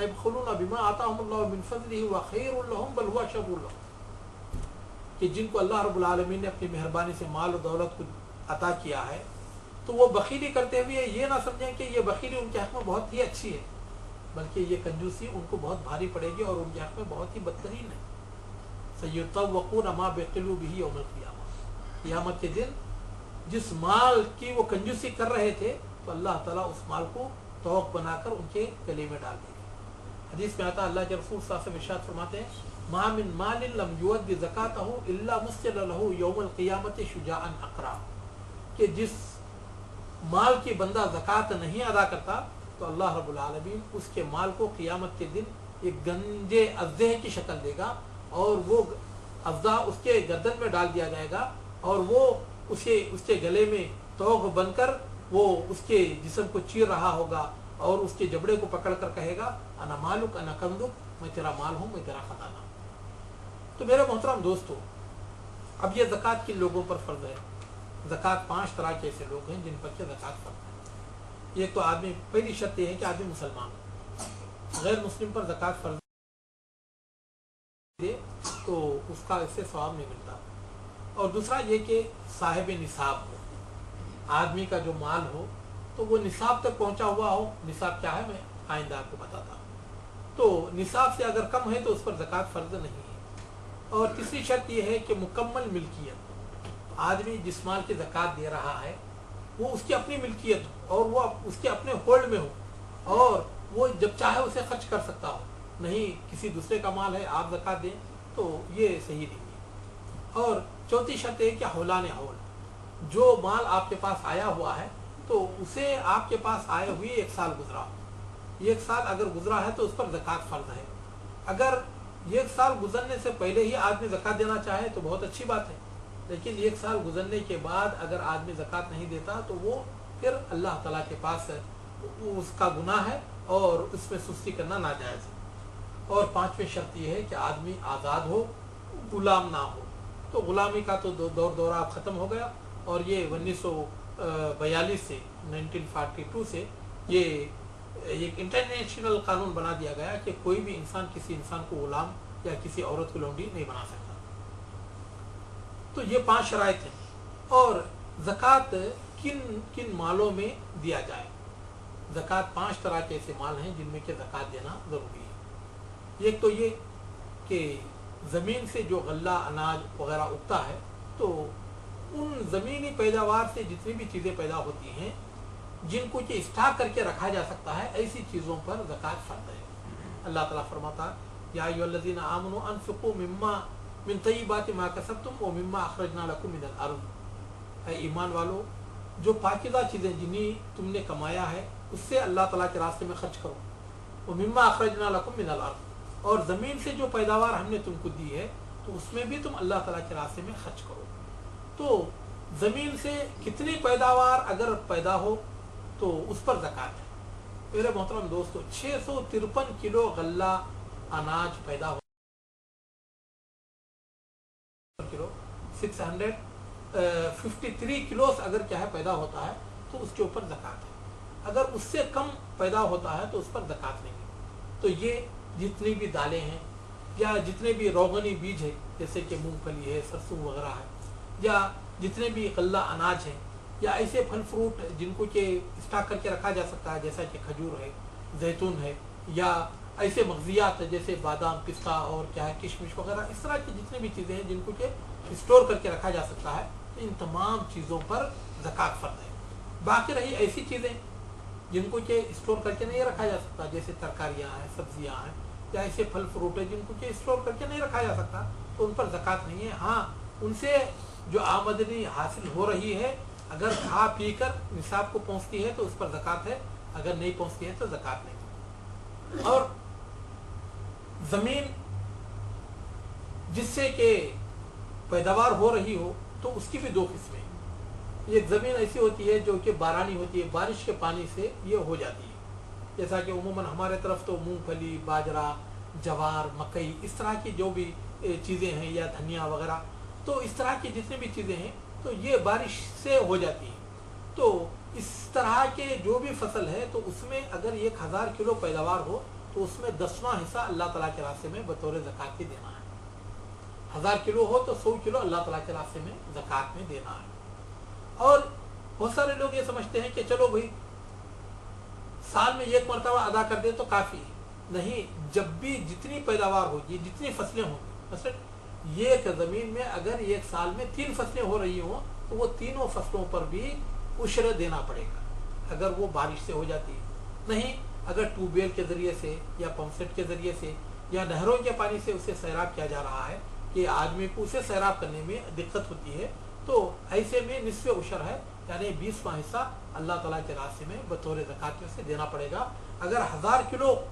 यबखलून बिमा आताहुमुल्लाहु मिन फज़लिही व खैरुल लहुम बल हुवा शर्रुल लहुम, कि जिनको अल्लाह रब्बुल आलमीन ने अपनी मेहरबानी से माल और दौलत को अता किया है तो वो बखीली करते हुए ये ना समझें कि ये बखीली उनके हक़ में बहुत ही अच्छी है, बल्कि ये कंजूसी उनको बहुत भारी पड़ेगी और उनके हक़ में बहुत ही बदतरीन है। सयुतव्वक़ून मा बख़िलू बिही यौमल क़ियामा, क़ियामत के दिन जिस माल की वो कंजूसी कर रहे थे तो अल्लाह ताला उस माल को तौक़ बनाकर उनके गले में डाल देंगे। हदीस में आता अल्लाह के रसूल सल्लल्लाहु अलैहि वसल्लम इरशाद फरमाते हैं, मा मिन मालिन लम युअद्दि ज़कातहु इल्ला मुस्जल लहू यौमल क़ियामति शुजाअन अक़रा, कि जिस माल की बंदा ज़कात नहीं अदा करता तो अल्लाह रब्बुल आलमीन उसके माल को क़ियामत के दिन एक गंजे अज़्ज़े की शक्ल देगा और वो अज़्ज़ा उसके गर्दन में डाल दिया जाएगा और वो उसके गले में तौक़ बनकर वो उसके जिस्म को चीर रहा होगा और उसके जबड़े को पकड़ कर कहेगा अना मालुक अना कंदुक, मैं तेरा माल हूँ, मैं तेरा खजाना हूँ। तो मेरे मोहतरम दोस्तों, अब ये ज़कात किन लोगों पर फ़र्ज़ है? ज़कात 5 तरह के ऐसे लोग हैं जिन पर के ज़कात फ़र्ज़ है। एक तो आदमी, पहली शर्त यह है कि आदमी मुसलमान हो, गैर मुस्लिम पर ज़कात फ़र्ज़ दे तो उसका इससे सवाब नहीं मिलता। और दूसरा ये कि साहिब निसाब हो, आदमी का जो माल हो तो वो निसाब तक पहुंचा हुआ हो। निसाब क्या है मैं आइंदा आपको बताता हूँ। तो निसाब से अगर कम है तो उस पर ज़कात फ़र्ज़ नहीं है। और तीसरी शर्त यह है कि मुकम्मल मिल्कियत, आदमी जिस माल की ज़कात दे रहा है वो उसकी अपनी मिल्कियत हो और वो उसके अपने होल्ड में हो और वो जब चाहे उसे खर्च कर सकता हो, नहीं किसी दूसरे का माल है आप ज़कात दें तो ये सही नहीं है। और चौथी शर्त है कि हौलान हौल, जो माल आपके पास आया हुआ है तो उसे आपके पास आए हुए 1 साल गुजरा, 1 साल अगर गुजरा है तो उस पर ज़कात फ़र्ज़ है। अगर 1 साल गुजरने से पहले ही आदमी ज़कात देना चाहे तो बहुत अच्छी बात है, लेकिन 1 साल गुजरने के बाद अगर आदमी ज़कात नहीं देता तो वो फिर अल्लाह ताला के पास उसका गुनाह है और उसमें सुस्ती करना नाजायज़ है। और 5वीं शर्त यह है कि आदमी आज़ाद हो, गुलाम ना हो। तो ग़ुलामी का तो दौरा अब ख़त्म हो गया और ये 1942 से 1942 से ये एक इंटरनेशनल कानून बना दिया गया कि कोई भी इंसान किसी इंसान को ग़ुलाम या किसी औरत को लौंडी नहीं बना सकता। तो ये 5 शराइत हैं। और ज़कात किन किन मालों में दिया जाए? ज़कात 5 तरह के ऐसे माल हैं जिनमें के ज़कात देना ज़रूरी है। एक तो ये कि ज़मीन से जो गल्ला अनाज वगैरह उगता है तो उन ज़मीनी पैदावार से जितनी भी चीज़ें पैदा होती हैं जिनको कि स्टॉक करके रखा जा सकता है, ऐसी चीज़ों पर ज़कात फ़र्ज़ है। अल्लाह ताला फरमाता है या अय्युहल्लज़ीना आमनू अनफ़िक़ू मिम्मा मिन तय्यिबाति मा कसबतुम व मिम्मा अख़रजना लकुम मिनल अर्ज़, ऐ ईमान वालो जो पाकीज़ा चीज़ें जिन्हें तुमने कमाया है उससे अल्लाह ताला के रास्ते में खर्च करो। व मिम्मा अख़रजना लकुम मिनल अर्ज़, और ज़मीन से जो पैदावार हमने तुमको दी है तो उसमें भी तुम अल्लाह ताला के रास्ते में खर्च करो। तो ज़मीन से कितनी पैदावार अगर पैदा हो तो उस पर ज़कात है। मेरे मोहतरम दोस्तों, 653 किलो गल्ला अनाज पैदा हो, किलो 653 किलो अगर क्या है पैदा होता है तो उसके ऊपर ज़कात है। अगर उससे कम पैदा होता है तो उस पर ज़कात नहीं है। तो ये जितनी भी दालें हैं या जितने भी रोगनी बीज है जैसे कि मूंगफली है, सरसों वगैरह है, या जितने भी गल्ला अनाज हैं या ऐसे फल फ्रूट जिनको कि स्टॉक करके रखा जा सकता है जैसा कि खजूर है, जैतून है, या ऐसे मगजियात है जैसे बादाम, पिस्ता और क्या है किशमिश वगैरह, इस तरह की जितनी भी चीज़ें हैं जिनको कि स्टोर करके रखा जा सकता है, तो इन तमाम चीज़ों पर ज़कात फ़र्ज़ है। बाकी रही ऐसी चीज़ें जिनको कि स्टोर करके नहीं रखा जा सकता जैसे तरकारियाँ हैं, सब्जियाँ हैं, या ऐसे फल फ्रूट है जिनको कि स्टोर करके नहीं रखा जा सकता, तो उन पर ज़कात नहीं है। हाँ, उनसे जो आमदनी हासिल हो रही है अगर खा पी कर निसाब को पहुँचती है तो उस पर ज़कात है, अगर नहीं पहुँचती है तो ज़कात नहीं। और ज़मीन जिससे कि पैदावार हो रही हो तो उसकी भी 2 किस्में हैं। एक ज़मीन ऐसी होती है जो कि बारानी होती है, बारिश के पानी से ये हो जाती है, जैसा कि उमूमन हमारे तरफ तो मूंगफली, बाजरा, जवार, मकई, इस तरह की जो भी चीज़ें हैं या धनिया वगैरह, तो इस तरह की जितनी भी चीज़ें हैं तो ये बारिश से हो जाती हैं। तो इस तरह के जो भी फसल है तो उसमें अगर 1000 किलो पैदावार हो तो उसमें 10वां हिस्सा अल्लाह ताला के रास्ते में बतौर ज़कात के देना है। 1000 किलो हो तो 100 किलो अल्लाह ताला के रास्ते में ज़कात में देना है। और बहुत सारे लोग ये समझते हैं कि चलो भाई साल में एक मरतबा अदा कर दे तो काफ़ी है। नहीं, जब भी जितनी पैदावार होगी, जितनी फसलें होंगी, मतलब एक ज़मीन में अगर एक साल में 3 फसलें हो रही हों तो वो तीनों फसलों पर भी उश्र देना पड़ेगा अगर वो बारिश से हो जाती है। नहीं, अगर ट्यूबवेल के ज़रिए से या पंपसेट के ज़रिए से या नहरों के पानी से उसे सैराब किया जा रहा है कि आदमी को उसे सैराब करने में दिक्कत होती है, तो ऐसे में निस्फ़े उशर है, यानी 20वां हिस्सा अल्लाह ताला के रास्ते में बतौर ज़कात में से देना पड़ेगा। अगर 1000 किलो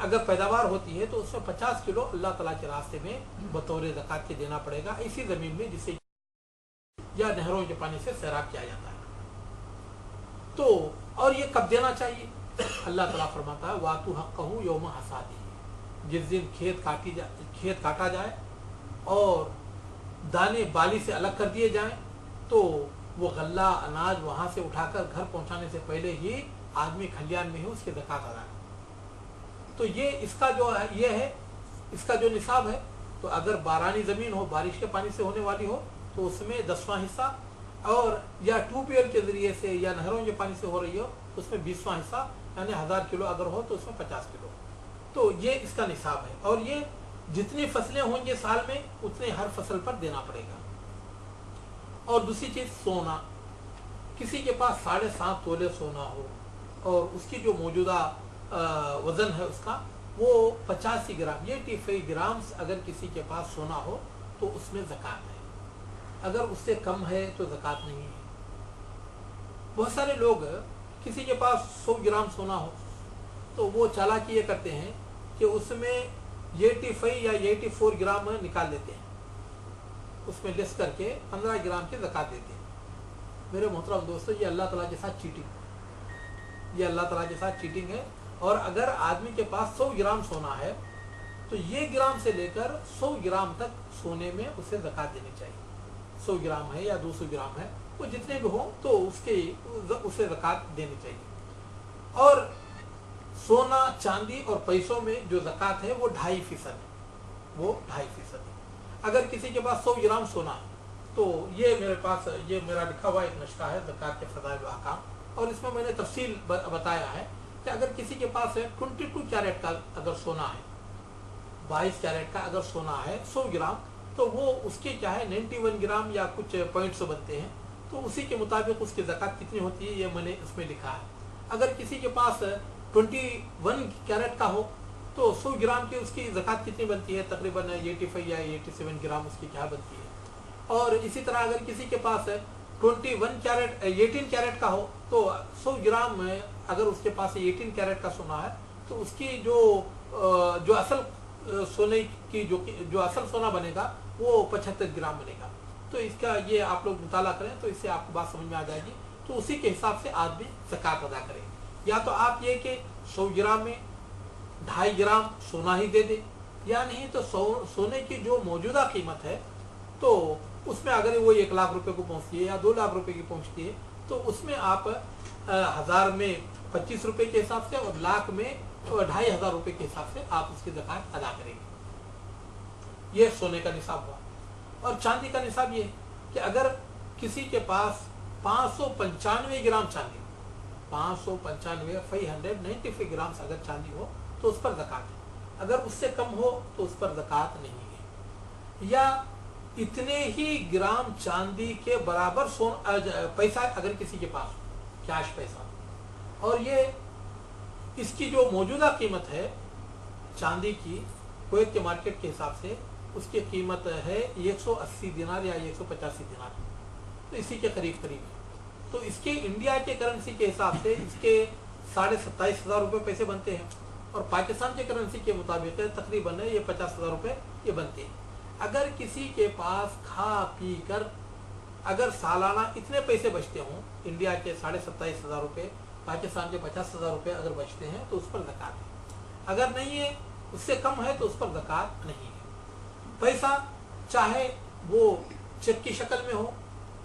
अगर पैदावार होती है तो उसमें 50 किलो अल्लाह ताला के रास्ते में बतौर ज़कात के देना पड़ेगा, इसी ज़मीन में जिसे या नहरों के पानी से सैराब किया जाता है। तो और ये कब देना चाहिए? अल्लाह ताला फरमाता है वातु हक़्क़हू यौम हसादी, जिस दिन खेत काटा जाए और दाने बाली से अलग कर दिए जाएं तो वो गल्ला अनाज वहाँ से उठाकर घर पहुँचाने से पहले ही आदमी खलियान में ही उसकी ज़कात अदा करे। तो ये इसका जो है ये है इसका जो निसाब है। तो अगर बारानी ज़मीन हो, बारिश के पानी से होने वाली हो, तो उसमें 10वां हिस्सा, और या ट्यूबवेल के ज़रिए से या नहरों के पानी से हो रही हो तो उसमें 20वां हिस्सा, यानी 1000 किलो अगर हो तो उसमें 50 किलो। तो ये इसका निसाब है। और ये जितनी फसलें होंगी साल में उतने हर फसल पर देना पड़ेगा। और दूसरी चीज़, सोना। किसी के पास 7.5 तोले सोना हो और उसकी जो मौजूदा वज़न है उसका वो 85 ग्राम, ये 85 ग्राम अगर किसी के पास सोना हो तो उसमें ज़कात है। अगर उससे कम है तो ज़कात नहीं है। बहुत सारे लोग किसी के पास 100 ग्राम सोना हो तो वो चालाकी ये करते हैं कि उसमें 85 या 84 ग्राम निकाल देते हैं, उसमें लेस करके 15 ग्राम की ज़कात देते हैं। मेरे मोहतरम दोस्तों, ये अल्लाह ताला के साथ चीटिंग, ये अल्लाह ताला के साथ चीटिंग है। और अगर आदमी के पास 100 ग्राम सोना है तो ये ग्राम से लेकर 100 ग्राम तक सोने में उसे ज़कात देनी चाहिए। 100 ग्राम है या 200 ग्राम है, वो जितने भी हो तो उसे ज़कात देनी चाहिए। और सोना, चांदी और पैसों में जो ज़कात है वो 2.5% है, वो 2.5% है। अगर किसी के पास 100 ग्राम सोना है तो ये मेरे पास ये मेरा लिखा हुआ एक नस्खा है ज़कात के फ़ज़ाइल व अहकाम, और इसमें मैंने तफसील बताया है कि अगर किसी के पास 22 कैरेट का अगर सोना है, 22 कैरेट का अगर सोना है 100 ग्राम, तो वो उसके क्या है 91 ग्राम या कुछ पॉइंट्स बनते हैं, तो उसी के मुताबिक उसकी ज़कात कितनी होती है ये मैंने इसमें लिखा है। अगर किसी के पास 21 कैरेट का हो तो 100 ग्राम की उसकी ज़कात कितनी बनती है, तकरीबन 85 या 87 ग्राम उसकी क्या बनती है। और इसी तरह अगर किसी के पास 18 कैरेट का हो तो 100 ग्राम में अगर उसके पास 18 कैरेट का सोना है तो उसकी जो असल सोने की जो असल सोना बनेगा वो 75 ग्राम बनेगा। तो इसका ये आप लोग मुताला करें तो इससे आपको बात समझ में आ जाएगी। तो उसी के हिसाब से आदमी ज़कात अदा करे। या तो आप ये कि 100 ग्राम में 2.5 ग्राम सोना ही दे दे, या नहीं तो सोने की जो मौजूदा कीमत है तो उसमें अगर वो 1 लाख रुपए को पहुंचती है या 2 लाख रुपए की पहुंचती है तो उसमें आप 1000 में 25 रुपए के हिसाब से और लाख में 2500 रुपए के हिसाब से आप उसकी ज़कात अदा करेंगे। ये सोने का निसाब हुआ। और चांदी का निसाब ये कि अगर किसी के पास 595 ग्राम चांदी, 595 ग्राम अगर चांदी हो तो उस पर ज़कात है। अगर उससे कम हो तो उस पर ज़कात नहीं है। या इतने ही ग्राम चांदी के बराबर पैसा अगर किसी के पास कैश पैसा, और ये इसकी जो मौजूदा कीमत है चांदी की कुवैत के मार्केट के हिसाब से उसकी कीमत है 180 दिनार या 185 दिनार, तो इसी के करीब करीब है। तो इसके इंडिया के करेंसी के हिसाब से इसके 27,500 रुपये पैसे बनते हैं, और पाकिस्तान के करेंसी के मुताबिक तकरीबन ये 50,000 रुपये ये बनते हैं। अगर किसी के पास खा पी कर अगर सालाना इतने पैसे बचते हों, इंडिया के 27,500 रुपये, पाकिस्तान के 50,000 रुपये अगर बचते हैं तो उस पर ज़कात है। अगर नहीं है, उससे कम है तो उस पर ज़कात नहीं है। पैसा चाहे वो चेक की शक्ल में हो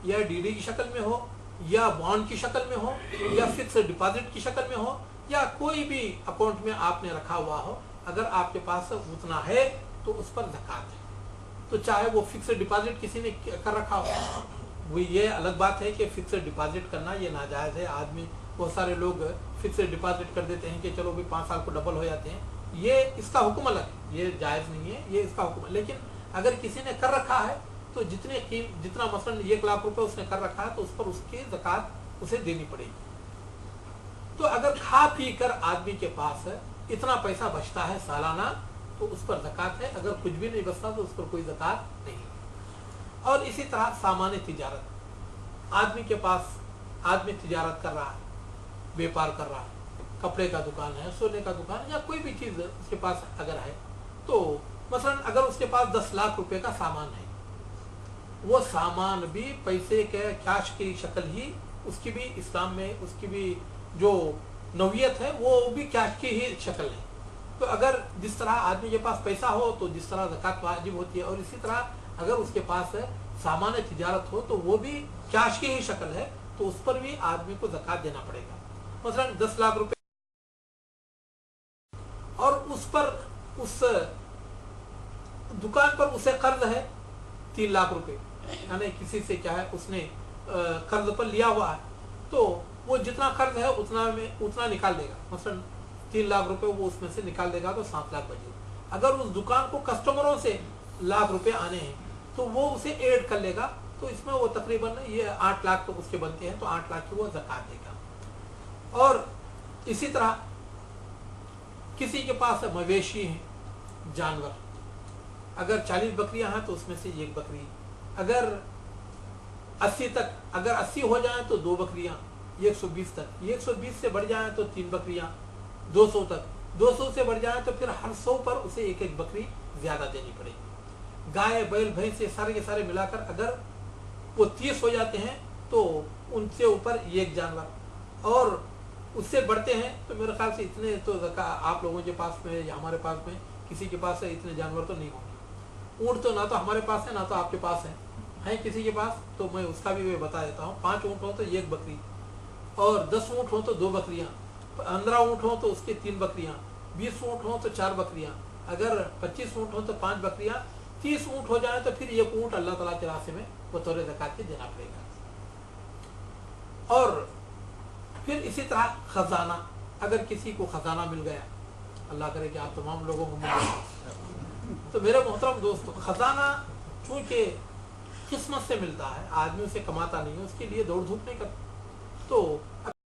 या डीडी की शक्ल में हो या बॉन्ड की शक्ल में हो या फिक्स डिपॉजिट की शक्ल में हो या कोई भी अकाउंट में आपने रखा हुआ हो, अगर आपके पास उतना है तो उस पर ज़कात है। तो चाहे वो फिक्स्ड डिपॉजिट किसी ने कर रखा हो, वो ये अलग बात है कि फिक्स्ड डिपॉजिट करना ये नाजायज़ है। आदमी, बहुत सारे लोग फिक्स्ड डिपॉजिट कर देते हैं कि चलो भी 5 साल को डबल हो जाते हैं, ये इसका हुक्म अलग है, ये जायज़ नहीं है, ये इसका हुक्म है। लेकिन अगर किसी ने कर रखा है तो जितना मसलन 1 लाख रुपए उसने कर रखा है तो उस पर उसकी ज़कात उसे देनी पड़ेगी। तो अगर खा पी कर आदमी के पास इतना पैसा बचता है सालाना तो उस पर ज़कात है, अगर कुछ भी नहीं बचता तो उस पर कोई ज़कात नहीं। और इसी तरह सामान्य तिजारत, आदमी के पास, आदमी तिजारत कर रहा है, व्यापार कर रहा है, कपड़े का दुकान है, सोने का दुकान या कोई भी चीज़ उसके पास अगर है, तो मसलन अगर उसके पास 10 लाख रुपए का सामान है, वो सामान भी पैसे के कैश की शक्ल ही, उसकी भी इस्लाम में उसकी भी जो नौयत है वो भी कैश की ही शक्ल है। तो अगर जिस तरह आदमी के पास पैसा हो तो जिस तरह ज़कात वाजिब होती है, और इसी तरह अगर उसके पास सामान्य तिजारत हो तो वो भी कैश की ही शक्ल है, तो उस पर भी आदमी को ज़कात देना पड़ेगा। मसलन 10 लाख रुपए और उस पर, उस दुकान पर उसे कर्ज है 3 लाख रुपए, यानी किसी से क्या है उसने कर्ज पर लिया हुआ है, तो वो जितना कर्ज है उतना निकाल देगा। मसलन 3 लाख रुपए वो उसमें से निकाल देगा तो 7 लाख बचे। अगर उस दुकान को कस्टमरों से लाख रुपए आने हैं तो वो उसे ऐड कर लेगा, तो इसमें वो तकरीबन ये 8 लाख तो उसके बनते हैं, तो 8 लाख की वो ज़कात देगा। और इसी तरह किसी के पास मवेशी हैं, जानवर, अगर 40 बकरियां हैं तो उसमें से 1 बकरी, अगर 80 तक, अगर 80 हो जाए तो 2 बकरियां, 120 तक, 120 से बढ़ जाए तो 3 बकरियां, 200 तक, 200 से बढ़ जाए तो फिर हर 100 पर उसे 1-1 बकरी ज्यादा देनी पड़ेगी। गाय, बैल, भैंस ये सारे के सारे मिलाकर अगर वो 30 हो जाते हैं तो उनसे ऊपर 1 जानवर, और उससे बढ़ते हैं तो मेरे ख्याल से इतने तो आप लोगों के पास में या हमारे पास में किसी के पास है, इतने जानवर तो नहीं होंगे। ऊँट तो ना तो हमारे पास है ना तो आपके पास है किसी के पास, तो मैं उसका भी मैं बता देता हूँ। 5 ऊँट हो तो 1 बकरी, और 10 ऊँट हो तो 2 बकरियाँ, 15 ऊँट हो तो उसके 3 बकरियाँ, 20 ऊँट हो तो 4 बकरियाँ, अगर 25 ऊँट हो तो 5 बकरियाँ, 30 ऊँट हो जाए तो फिर 1 ऊँट अल्लाह ताला के रास्ते में बतौर ज़कात के देना पड़ेगा। और फिर इसी तरह खजाना, अगर किसी को खजाना मिल गया, अल्लाह करे कि आप तमाम लोगों को मिल गया, तो मेरे मोहतरम दोस्तों, खजाना चूँकि किस्मत से मिलता है, आदमी उसे कमाता नहीं है, उसके लिए दौड़ धूप नहीं करता, तो